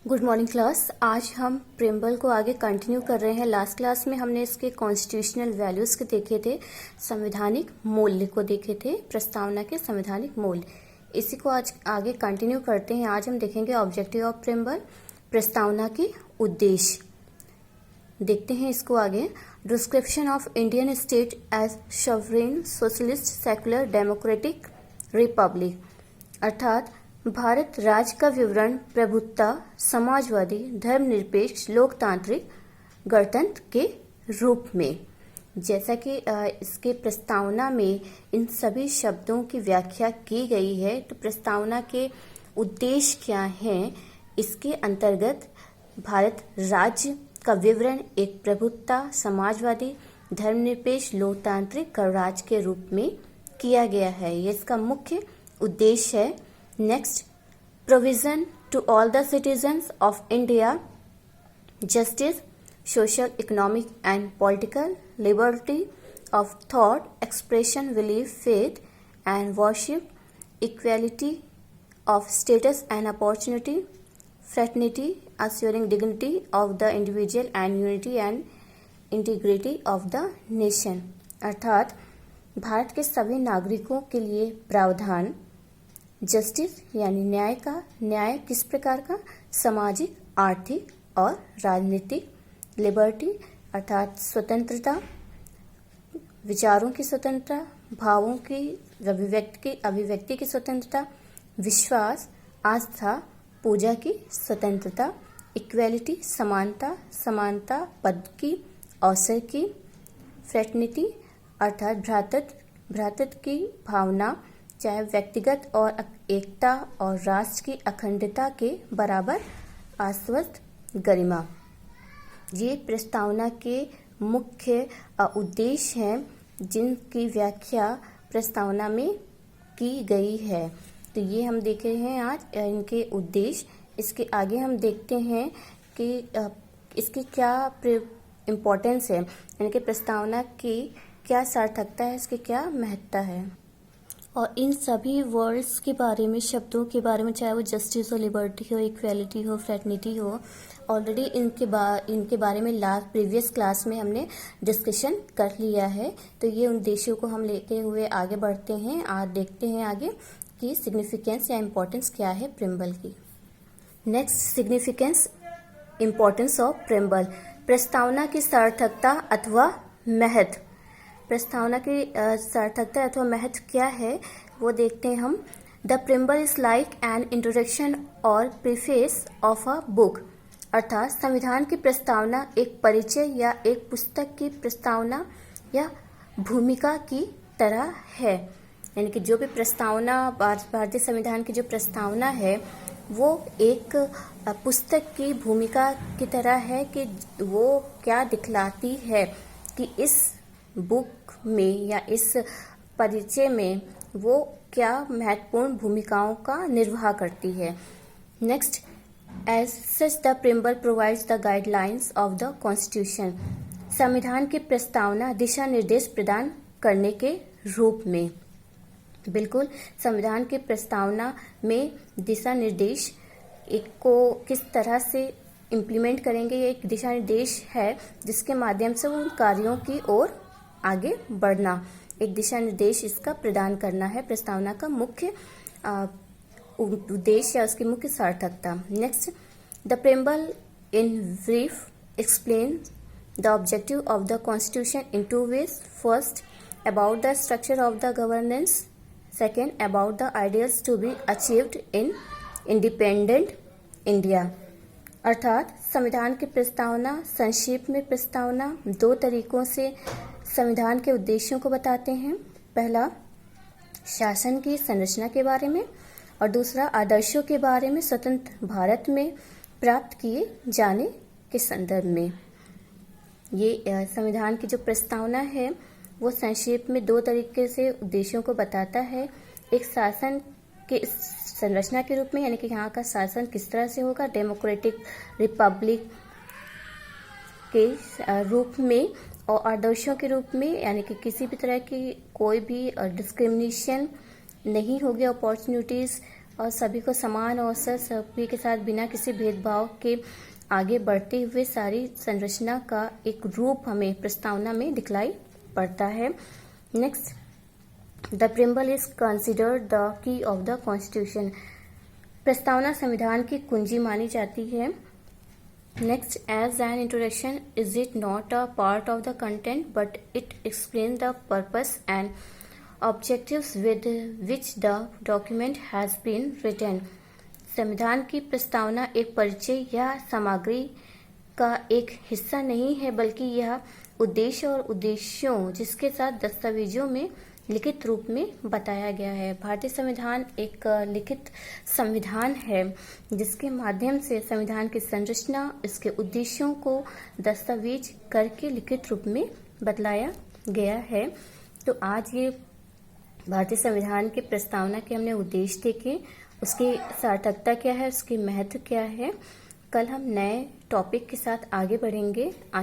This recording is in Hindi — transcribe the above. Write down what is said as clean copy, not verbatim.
Good morning class. आज हम प्रेम्बल को आगे कंटिन्यू कर रहे हैं। लास्ट क्लास में हमने इसके कॉन्स्टिट्यूशनल वैल्यूज के देखे थे, संवैधानिक मूल्य को देखे थे, प्रस्तावना के संवैधानिक मूल्य। इसी को आज आगे कंटिन्यू करते हैं। आज हम देखेंगे ऑब्जेक्टिव ऑफ प्रेम्बल, प्रस्तावना के उद्देश्य। देखते हैं इसको आगे। Description of Indian state as sovereign socialist secular democratic republic, अर्थात भारत राज्य का विवरण प्रभुत्ता, समाजवादी, धर्मनिरपेक्ष, लोकतांत्रिक गणतंत्र के रूप में। जैसा कि इसके प्रस्तावना में इन सभी शब्दों की व्याख्या की गई है, तो प्रस्तावना के उद्देश्य क्या हैं? इसके अंतर्गत भारत राज्य का विवरण एक प्रभुत्ता, समाजवादी, धर्मनिरपेक्ष, लोकतांत्रिक गणराज्य के रूप में किया गया है। ये इसका मुख्य उद्देश्य है। Next, provision to all the citizens of India justice, social, economic and political liberty of thought, expression, belief, faith and worship, equality of status and opportunity, fraternity, assuring dignity of the individual and unity and integrity of the nation। अर्थात भारत के सभी नागरिकों के लिए प्रावधान, जस्टिस यानी न्याय का, न्याय किस प्रकार का? सामाजिक, आर्थिक और राजनीतिक, लिबर्टी अर्थात स्वतंत्रता, विचारों की स्वतंत्रता, भावों की अभिव्यक्ति की स्वतंत्रता, विश्वास, आस्था, पूजा की स्वतंत्रता, इक्वेलिटी समानता पद की, अवसर की, फ्रेटर्निटी अर्थात भ्रातृत्व की भावना, चाहे व्यक्तिगत और एकता और राष्ट्र की अखंडता के बराबर आश्वस्त गरिमा। ये प्रस्तावना के मुख्य उद्देश्य हैं, जिनकी व्याख्या प्रस्तावना में की गई है। तो ये हम देख रहे हैं आज इनके उद्देश्य। इसके आगे हम देखते हैं कि इसकी क्या इम्पोर्टेंस है, इनके प्रस्तावना की क्या सार्थकता है, इसकी क्या महत्ता है। और इन सभी वर्ड्स के बारे में, शब्दों के बारे में, चाहे वो जस्टिस हो, लिबर्टी हो, इक्वेलिटी हो, फ्रेटर्निटी हो, ऑलरेडी इनके बारे में प्रीवियस क्लास में हमने डिस्कशन कर लिया है। तो ये उद्देश्यों को हम लेते हुए आगे बढ़ते हैं। आज देखते हैं आगे कि सिग्निफिकेंस या इम्पोर्टेंस क्या है प्रेम्बल की। Next, significance importance of preamble, प्रस्तावना की सार्थकता अथवा महत्व। प्रस्तावना की सार्थकता अथवा महत्व क्या है वो देखते हैं हम। The preamble is like an introduction और प्रीफेस ऑफ अ बुक, अर्थात संविधान की प्रस्तावना एक परिचय या एक पुस्तक की प्रस्तावना या भूमिका की तरह है। यानी कि जो भी प्रस्तावना, भारतीय संविधान की जो प्रस्तावना है वो एक पुस्तक की भूमिका की तरह है कि वो क्या दिखलाती है कि इस बुक में या इस परिचय में वो क्या महत्वपूर्ण भूमिकाओं का निर्वाह करती है। Next, as such the preamble provides the guidelines of the constitution, संविधान की प्रस्तावना दिशा निर्देश प्रदान करने के रूप में। बिल्कुल, संविधान की प्रस्तावना में दिशा निर्देश को किस तरह से इम्प्लीमेंट करेंगे, ये एक दिशा निर्देश है जिसके माध्यम से उन कार्यों की ओर आगे बढ़ना, एक दिशा निर्देश इसका प्रदान करना है प्रस्तावना का मुख्य उद्देश्य या उसकी मुख्य सार्थकता। Next, the preamble in brief explain the objective of the constitution in two ways. First, about the structure of the governance. Second, about the ideals to be achieved in independent India. अर्थात संविधान की प्रस्तावना, संक्षेप में प्रस्तावना दो तरीकों से संविधान के उद्देश्यों को बताते हैं। पहला, शासन की संरचना के बारे में, और दूसरा, आदर्शों के बारे में स्वतंत्र भारत में प्राप्त किए जाने के संदर्भ में। ये संविधान की जो प्रस्तावना है वो संक्षेप में दो तरीके से उद्देश्यों को बताता है। एक शासन के संरचना के रूप में, यानी कि यहाँ का शासन किस तरह से होगा, डेमोक्रेटिक रिपब्लिक के रूप में, और आदर्शों के रूप में, यानी कि किसी भी तरह की कोई भी डिस्क्रिमिनेशन नहीं होगी, अपॉर्चुनिटीज और सभी को समान अवसर, सभी के साथ बिना किसी भेदभाव के आगे बढ़ते हुए सारी संरचना का एक रूप हमें प्रस्तावना में दिखलाई पड़ता है। Next, the preamble is considered the key of the constitution. प्रस्तावना संविधान की कुंजी मानी जाती है। Next, as an introduction is it not a part of the content but it explain the purpose and objectives with which the document has been written. संविधान की प्रस्तावना एक परिचय या सामग्री का एक हिस्सा नहीं है, बल्कि यह उद्देश्य और उद्देश्यों जिसके साथ दस्तावेजों में लिखित रूप में बताया गया है। भारतीय संविधान एक लिखित संविधान है जिसके माध्यम से संविधान की संरचना, इसके उद्देश्यों को दस्तावेज करके लिखित रूप में बतलाया गया है। तो आज ये भारतीय संविधान के प्रस्तावना के हमने उद्देश्य देखे, उसकी सार्थकता क्या है, उसकी महत्व क्या है। कल हम नए टॉपिक के साथ आगे बढ़ेंगे। आज